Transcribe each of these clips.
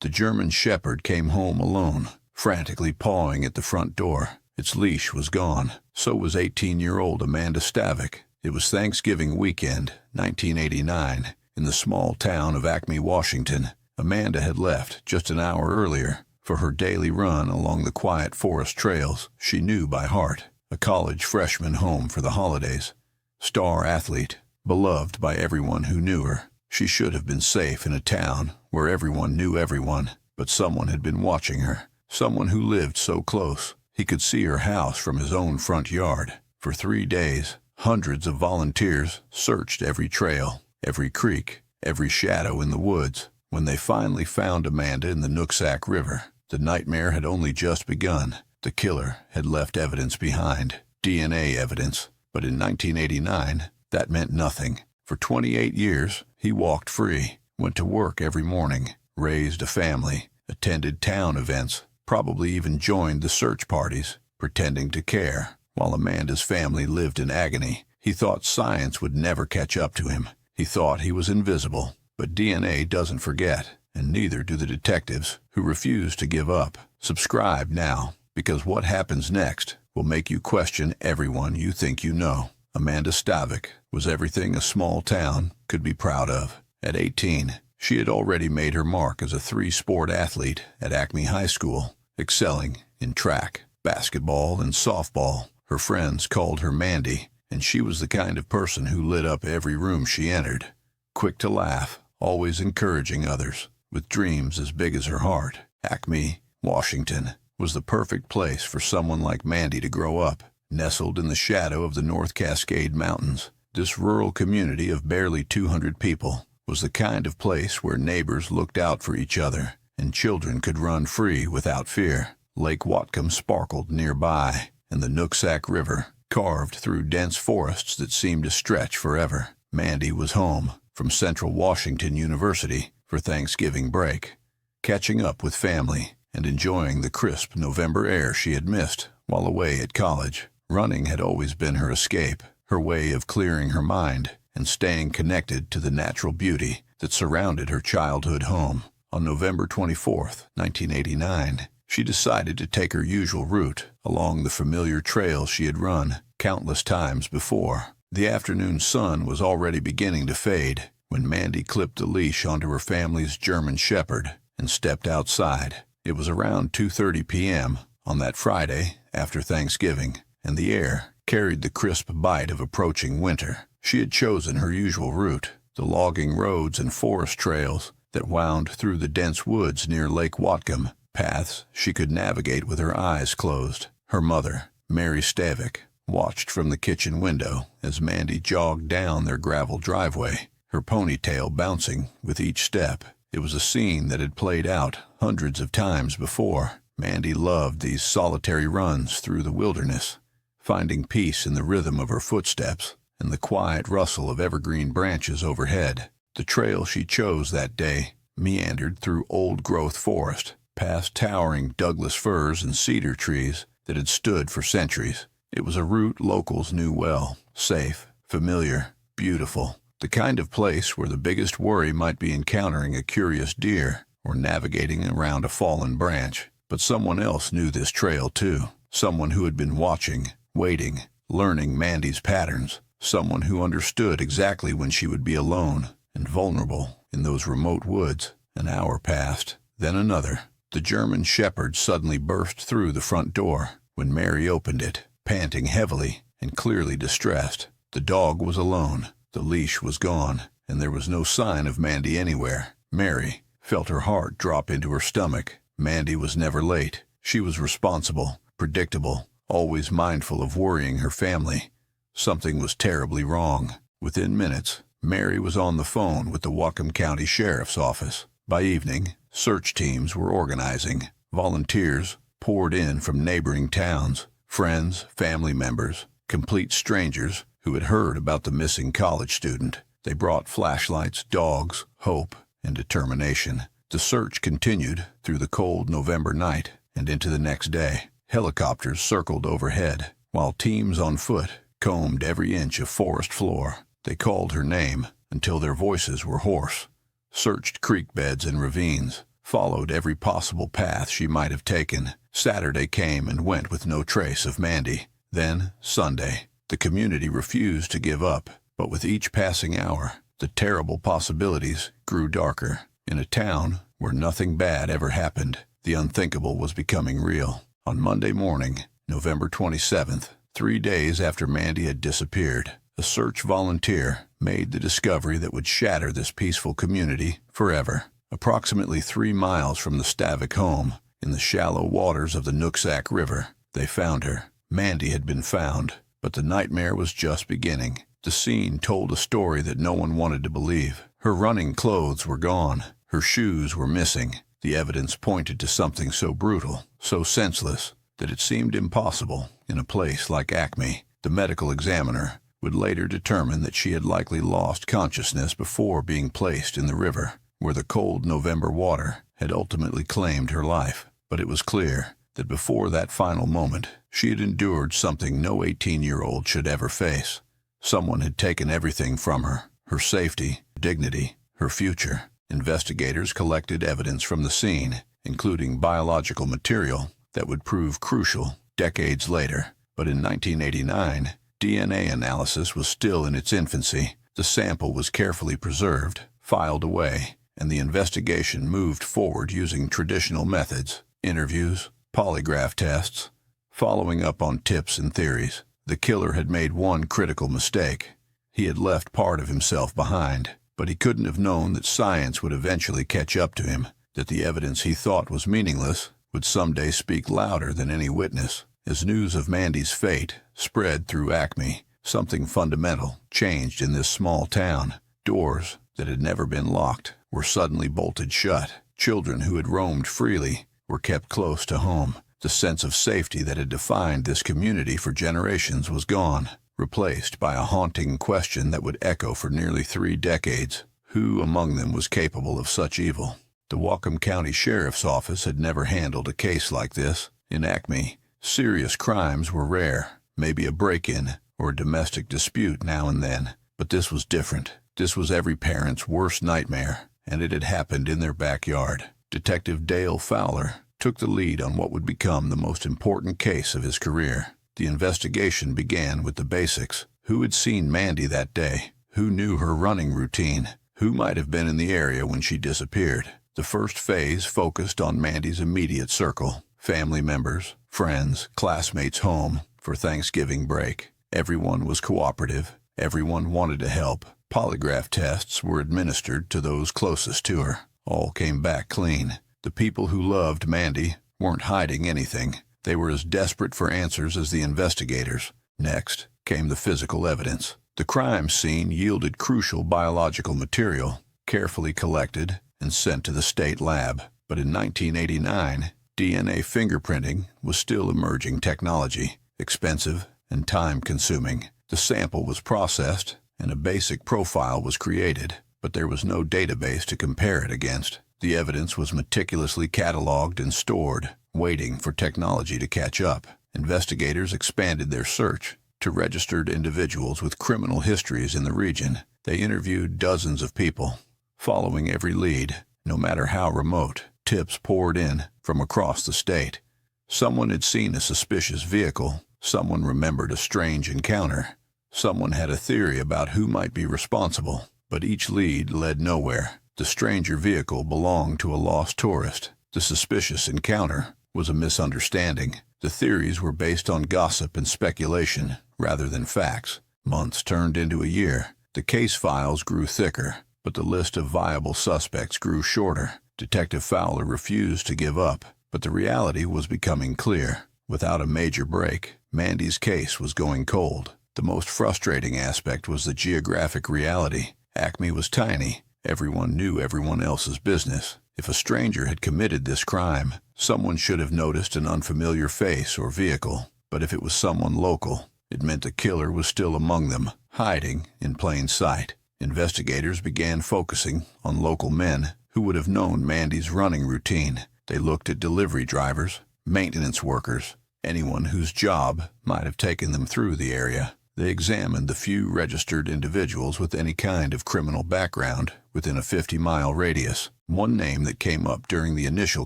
The German Shepherd came home alone, frantically pawing at the front door. Its leash was gone. So was 18-year-old Amanda Stavik. It was Thanksgiving weekend, 1989, in the small town of Acme, Washington. Amanda had left just an hour earlier for her daily run along the quiet forest trails she knew by heart. A college freshman home for the holidays. Star athlete, beloved by everyone who knew her. She should have been safe in a town where everyone knew everyone, but someone had been watching her. Someone who lived so close. He could see her house from his own front yard. For 3 days, hundreds of volunteers searched every trail, every creek, every shadow in the woods. When they finally found Amanda in the Nooksack River, the nightmare had only just begun. The killer had left evidence behind, DNA evidence, but in 1989, that meant nothing. For 28 years, he walked free, went to work every morning, raised a family, attended town events, probably even joined the search parties, pretending to care. While Amanda's family lived in agony, he thought science would never catch up to him. He thought he was invisible. But DNA doesn't forget, and neither do the detectives who refuse to give up. Subscribe now, because what happens next will make you question everyone you think you know. Amanda Stavik was everything a small town could be proud of. At 18, she had already made her mark as a 3-sport athlete at Acme High School, excelling in track, basketball, and softball. Her friends called her Mandy, and she was the kind of person who lit up every room she entered. Quick to laugh, always encouraging others, with dreams as big as her heart. Acme, Washington, was the perfect place for someone like Mandy to grow up. Nestled in the shadow of the North Cascade Mountains, this rural community of barely 200 people was the kind of place where neighbors looked out for each other and children could run free without fear. Lake Whatcom sparkled nearby, and the Nooksack River carved through dense forests that seemed to stretch forever. Mandy was home from Central Washington University for Thanksgiving break, catching up with family and enjoying the crisp November air she had missed while away at college. Running had always been her escape, her way of clearing her mind and staying connected to the natural beauty that surrounded her childhood home. On November 24th, 1989, she decided to take her usual route along the familiar trail she had run countless times before. The afternoon sun was already beginning to fade when Mandy clipped the leash onto her family's German Shepherd and stepped outside. It was around 2:30 p.m. on that Friday after Thanksgiving, and the air carried the crisp bite of approaching winter. She had chosen her usual route, the logging roads and forest trails that wound through the dense woods near Lake Whatcom, paths she could navigate with her eyes closed. Her mother, Mary Stavik, watched from the kitchen window as Mandy jogged down their gravel driveway, her ponytail bouncing with each step. It was a scene that had played out hundreds of times before. Mandy loved these solitary runs through the wilderness, finding peace in the rhythm of her footsteps and the quiet rustle of evergreen branches overhead. The trail she chose that day meandered through old-growth forest, past towering Douglas firs and cedar trees that had stood for centuries. It was a route locals knew well, safe, familiar, beautiful, the kind of place where the biggest worry might be encountering a curious deer or navigating around a fallen branch. But someone else knew this trail too, someone who had been watching, waiting, learning Mandy's patterns, someone who understood exactly when she would be alone and vulnerable in those remote woods. An hour passed, then another. The German Shepherd suddenly burst through the front door when Mary opened it, panting heavily and clearly distressed. The dog was alone, the leash was gone, and there was no sign of Mandy anywhere. Mary felt her heart drop into her stomach. Mandy was never late. She was responsible, predictable, always mindful of worrying her family. Something was terribly wrong. Within minutes, Mary was on the phone with the Whatcom County Sheriff's Office. By evening, search teams were organizing. Volunteers poured in from neighboring towns, friends, family members, complete strangers who had heard about the missing college student. They brought flashlights, dogs, hope, and determination. The search continued through the cold November night and into the next day. Helicopters circled overhead, while teams on foot combed every inch of forest floor. They called her name until their voices were hoarse, searched creek beds and ravines, followed every possible path she might have taken. Saturday came and went with no trace of Mandy. Then, Sunday. The community refused to give up, but with each passing hour, the terrible possibilities grew darker. In a town where nothing bad ever happened, the unthinkable was becoming real. On Monday morning, November 27th, 3 days after Mandy had disappeared, a search volunteer made the discovery that would shatter this peaceful community forever. Approximately 3 miles from the Stavik home, in the shallow waters of the Nooksack River, they found her. Mandy had been found, but the nightmare was just beginning. The scene told a story that no one wanted to believe. Her running clothes were gone. Her shoes were missing. The evidence pointed to something so brutal, so senseless, that it seemed impossible in a place like Acme. The medical examiner would later determine that she had likely lost consciousness before being placed in the river, where the cold November water had ultimately claimed her life. But it was clear that before that final moment, she had endured something no 18-year-old should ever face. Someone had taken everything from her, her safety, dignity, her future. Investigators collected evidence from the scene, including biological material that would prove crucial decades later. But in 1989, DNA analysis was still in its infancy. The sample was carefully preserved, filed away, and the investigation moved forward using traditional methods: interviews, polygraph tests, following up on tips and theories. The killer had made one critical mistake. He had left part of himself behind, but he couldn't have known that science would eventually catch up to him, that the evidence he thought was meaningless would someday speak louder than any witness. As news of Mandy's fate spread through Acme, something fundamental changed in this small town. Doors that had never been locked were suddenly bolted shut. Children who had roamed freely were kept close to home. The sense of safety that had defined this community for generations was gone, replaced by a haunting question that would echo for nearly 3 decades. Who among them was capable of such evil? The Whatcom County Sheriff's Office had never handled a case like this. In Acme, serious crimes were rare, maybe a break-in or a domestic dispute now and then. But this was different. This was every parent's worst nightmare, and it had happened in their backyard. Detective Dale Fowler took the lead on what would become the most important case of his career. The investigation began with the basics. Who had seen Mandy that day? Who knew her running routine? Who might have been in the area when she disappeared? The first phase focused on Mandy's immediate circle: family members, friends, classmates home for Thanksgiving break. Everyone was cooperative. Everyone wanted to help. Polygraph tests were administered to those closest to her. All came back clean. The people who loved Mandy weren't hiding anything. They were as desperate for answers as the investigators. Next came the physical evidence. The crime scene yielded crucial biological material, carefully collected and sent to the state lab. But in 1989, DNA fingerprinting was still emerging technology, expensive and time-consuming. The sample was processed, and a basic profile was created, but there was no database to compare it against. The evidence was meticulously cataloged and stored, waiting for technology to catch up. Investigators expanded their search to registered individuals with criminal histories in the region. They interviewed dozens of people, following every lead, no matter how remote. Tips poured in from across the state. Someone had seen a suspicious vehicle. Someone remembered a strange encounter. Someone had a theory about who might be responsible, but each lead led nowhere. The stranger vehicle belonged to a lost tourist. The suspicious encounter was a misunderstanding. The theories were based on gossip and speculation rather than facts. Months turned into a year. The case files grew thicker, but the list of viable suspects grew shorter. Detective Fowler refused to give up, but the reality was becoming clear. Without a major break, Mandy's case was going cold. The most frustrating aspect was the geographic reality. Acme was tiny. Everyone knew everyone else's business. If a stranger had committed this crime, someone should have noticed an unfamiliar face or vehicle. But if it was someone local, it meant the killer was still among them, hiding in plain sight. Investigators began focusing on local men who would have known Mandy's running routine. They looked at delivery drivers, maintenance workers, anyone whose job might have taken them through the area. They examined the few registered individuals with any kind of criminal background within a 50-mile radius. One name that came up during the initial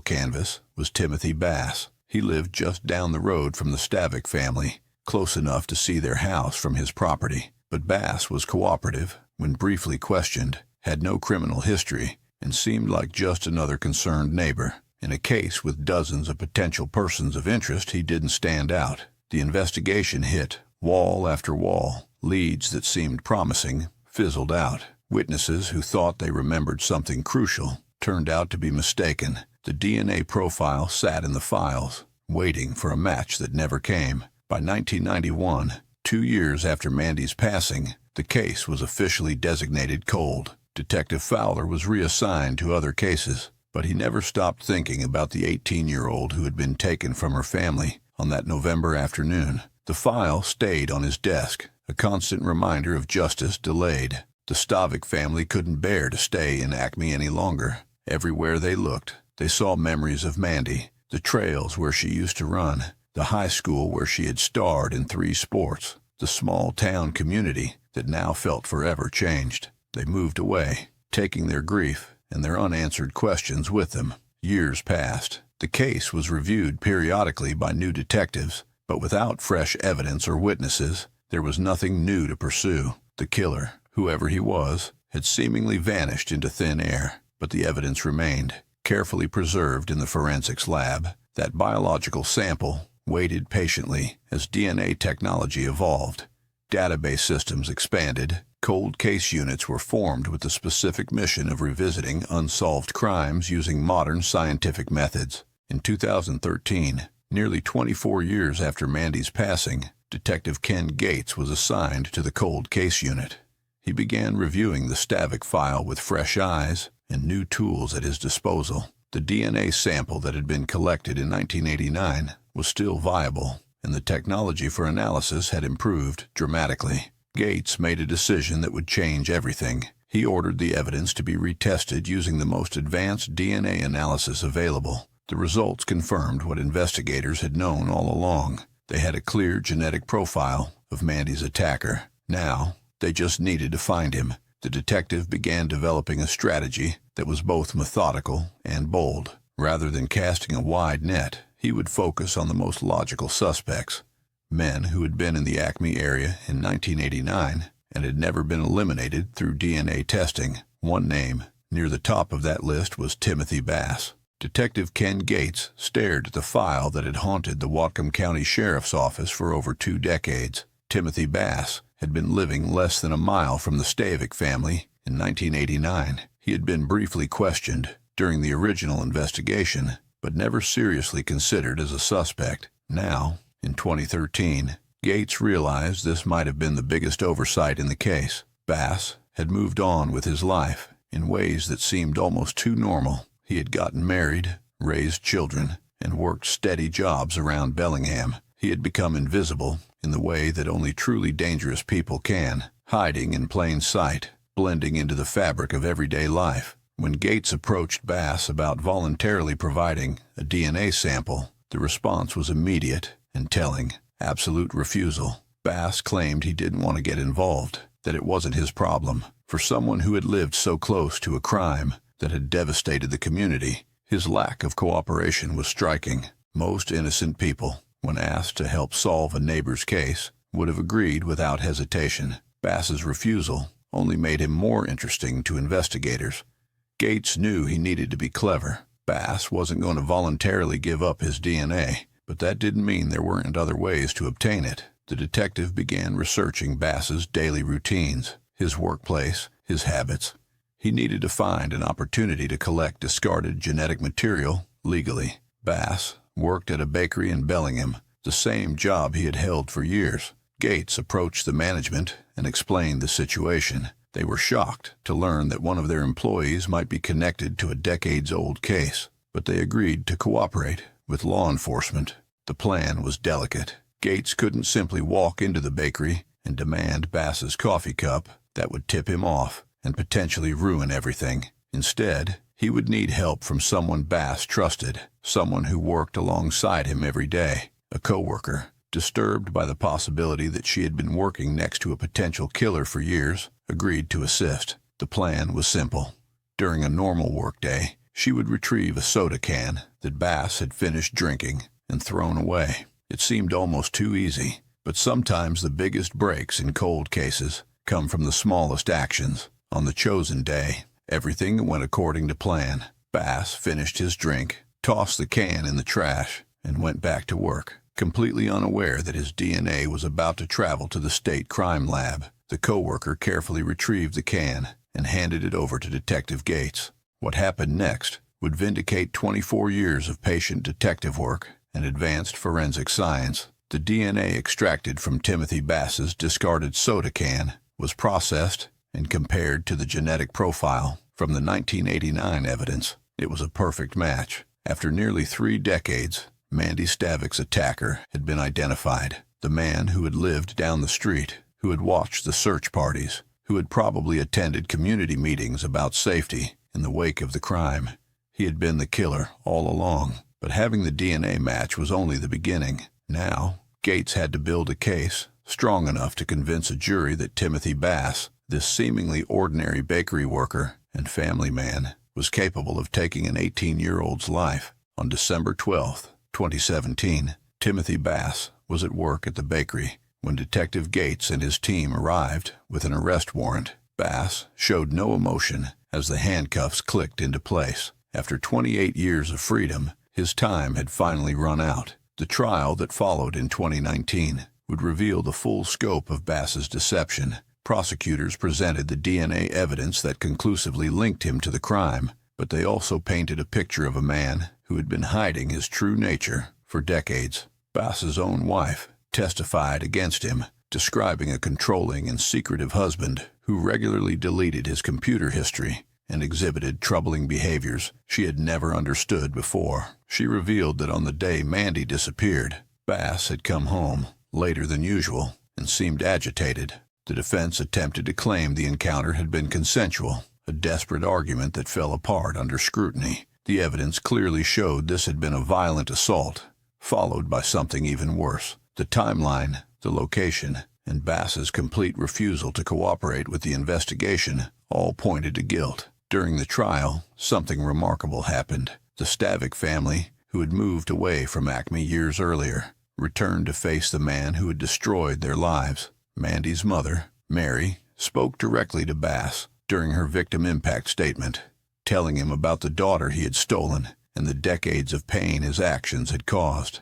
canvass was Timothy Bass. He lived just down the road from the Stavic family, close enough to see their house from his property. But Bass was cooperative when briefly questioned, had no criminal history, and seemed like just another concerned neighbor. In a case with dozens of potential persons of interest, he didn't stand out. The investigation hit wall after wall. Leads that seemed promising fizzled out. Witnesses who thought they remembered something crucial turned out to be mistaken. The DNA profile sat in the files, waiting for a match that never came. By 1991, 2 years after Mandy's passing, the case was officially designated cold. Detective Fowler was reassigned to other cases, but he never stopped thinking about the 18-year-old who had been taken from her family on that November afternoon. The file stayed on his desk, a constant reminder of justice delayed. The Stavic family couldn't bear to stay in Acme any longer. Everywhere they looked, they saw memories of Mandy, the trails where she used to run, the high school where she had starred in 3 sports, the small-town community that now felt forever changed. They moved away, taking their grief and their unanswered questions with them. Years passed. The case was reviewed periodically by new detectives, but without fresh evidence or witnesses, there was nothing new to pursue. The killer, whoever he was, had seemingly vanished into thin air, but the evidence remained, carefully preserved in the forensics lab. That biological sample waited patiently as DNA technology evolved. Database systems expanded. Cold case units were formed with the specific mission of revisiting unsolved crimes using modern scientific methods. In 2013, nearly 24 years after Mandy's passing, Detective Ken Gates was assigned to the cold case unit. He began reviewing the Stavic file with fresh eyes and new tools at his disposal. The DNA sample that had been collected in 1989 was still viable, and the technology for analysis had improved dramatically. Gates made a decision that would change everything. He ordered the evidence to be retested using the most advanced DNA analysis available. The results confirmed what investigators had known all along. They had a clear genetic profile of Mandy's attacker. Now, they just needed to find him. The detective began developing a strategy that was both methodical and bold. Rather than casting a wide net, he would focus on the most logical suspects. Men who had been in the Acme area in 1989 and had never been eliminated through DNA testing. One name near the top of that list was Timothy Bass. Detective Ken Gates stared at the file that had haunted the Whatcom County Sheriff's Office for over 2 decades. Timothy Bass had been living less than a mile from the Stavic family in 1989. He had been briefly questioned during the original investigation, but never seriously considered as a suspect. Now, in 2013, Gates realized this might have been the biggest oversight in the case. Bass had moved on with his life in ways that seemed almost too normal. He had gotten married, raised children, and worked steady jobs around Bellingham. He had become invisible in the way that only truly dangerous people can, hiding in plain sight, blending into the fabric of everyday life. When Gates approached Bass about voluntarily providing a DNA sample, the response was immediate and telling: absolute refusal. Bass claimed he didn't want to get involved, that it wasn't his problem. For someone who had lived so close to a crime that had devastated the community, his lack of cooperation was striking. Most innocent people, when asked to help solve a neighbor's case, would have agreed without hesitation. Bass's refusal only made him more interesting to investigators. Gates knew he needed to be clever. Bass wasn't going to voluntarily give up his DNA, but that didn't mean there weren't other ways to obtain it. The detective began researching Bass's daily routines, his workplace, his habits. He needed to find an opportunity to collect discarded genetic material legally. Bass worked at a bakery in Bellingham, the same job he had held for years. Gates approached the management and explained the situation. They were shocked to learn that one of their employees might be connected to a decades-old case, but they agreed to cooperate with law enforcement. The plan was delicate. Gates couldn't simply walk into the bakery and demand Bass's coffee cup. That would tip him off and potentially ruin everything. Instead, he would need help from someone Bass trusted, someone who worked alongside him every day, a coworker. disturbed by the possibility that she had been working next to a potential killer for years, agreed to assist. The plan was simple. During a normal workday, she would retrieve a soda can that Bass had finished drinking and thrown away. It seemed almost too easy, but sometimes the biggest breaks in cold cases come from the smallest actions. On the chosen day, everything went according to plan. Bass finished his drink, tossed the can in the trash, and went back to work, completely unaware that his DNA was about to travel to the state crime lab. The coworker carefully retrieved the can and handed it over to Detective Gates. What happened next would vindicate 24 years of patient detective work and advanced forensic science. The DNA extracted from Timothy Bass's discarded soda can was processed and compared to the genetic profile from the 1989 evidence. It was a perfect match. After nearly 3 decades, Mandy Stavic's attacker had been identified. The man who had lived down the street, who had watched the search parties, who had probably attended community meetings about safety in the wake of the crime. He had been the killer all along, but having the DNA match was only the beginning. Now, Gates had to build a case strong enough to convince a jury that Timothy Bass, this seemingly ordinary bakery worker and family man, was capable of taking an 18-year-old's life. On December 12, 2017, Timothy Bass was at work at the bakery when Detective Gates and his team arrived with an arrest warrant. Bass showed no emotion as the handcuffs clicked into place. After 28 years of freedom, his time had finally run out. The trial that followed in 2019 would reveal the full scope of Bass's deception. Prosecutors presented the DNA evidence that conclusively linked him to the crime, but they also painted a picture of a man who had been hiding his true nature for decades. Bass's own wife testified against him, describing a controlling and secretive husband who regularly deleted his computer history and exhibited troubling behaviors she had never understood before. She revealed that on the day Mandy disappeared, Bass had come home later than usual and seemed agitated. The defense attempted to claim the encounter had been consensual, a desperate argument that fell apart under scrutiny. The evidence clearly showed this had been a violent assault, followed by something even worse. The timeline, the location, and Bass's complete refusal to cooperate with the investigation all pointed to guilt. During the trial, something remarkable happened. The Stavic family, who had moved away from Acme years earlier, returned to face the man who had destroyed their lives. Mandy's mother, Mary, spoke directly to Bass during her victim impact statement, telling him about the daughter he had stolen and the decades of pain his actions had caused.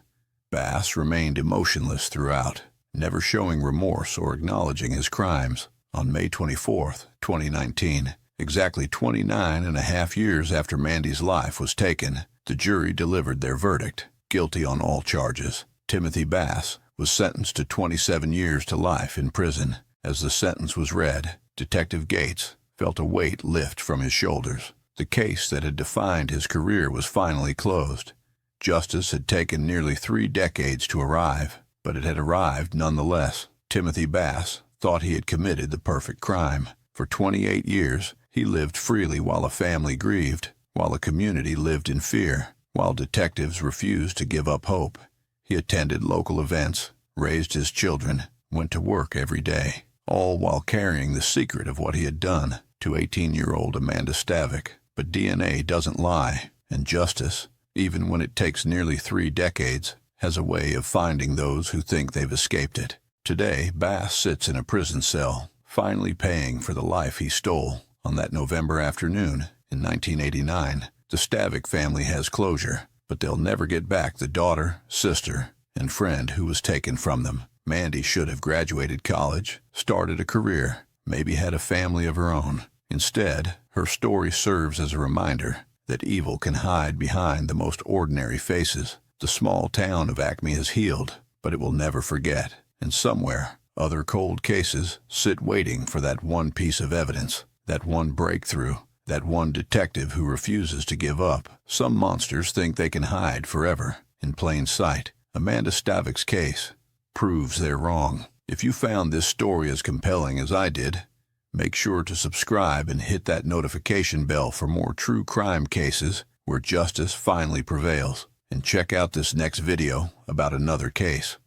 Bass remained emotionless throughout, never showing remorse or acknowledging his crimes. On May 24, 2019, exactly 29.5 years after Mandy's life was taken, the jury delivered their verdict, guilty on all charges. Timothy Bass was sentenced to 27 years to life in prison. As the sentence was read, Detective Gates felt a weight lift from his shoulders. The case that had defined his career was finally closed. Justice had taken nearly 3 decades to arrive, but it had arrived nonetheless. Timothy Bass thought he had committed the perfect crime. For 28 years, he lived freely while a family grieved, while a community lived in fear, while detectives refused to give up hope. He attended local events, raised his children, went to work every day, all while carrying the secret of what he had done to 18-year-old Amanda Stavic. But DNA doesn't lie, and justice, even when it takes nearly 3 decades, has a way of finding those who think they've escaped it. Today, Bass sits in a prison cell, finally paying for the life he stole. On that November afternoon in 1989, the Stavic family has closure, but they'll never get back the daughter, sister, and friend who was taken from them. Mandy should have graduated college, started a career, maybe had a family of her own. Instead, her story serves as a reminder that evil can hide behind the most ordinary faces. The small town of Acme has healed, but it will never forget. And somewhere, other cold cases sit waiting for that one piece of evidence, that one breakthrough, that one detective who refuses to give up. Some monsters think they can hide forever, in plain sight. Amanda Stavic's case proves they're wrong. If you found this story as compelling as I did, make sure to subscribe and hit that notification bell for more true crime cases where justice finally prevails. And check out this next video about another case.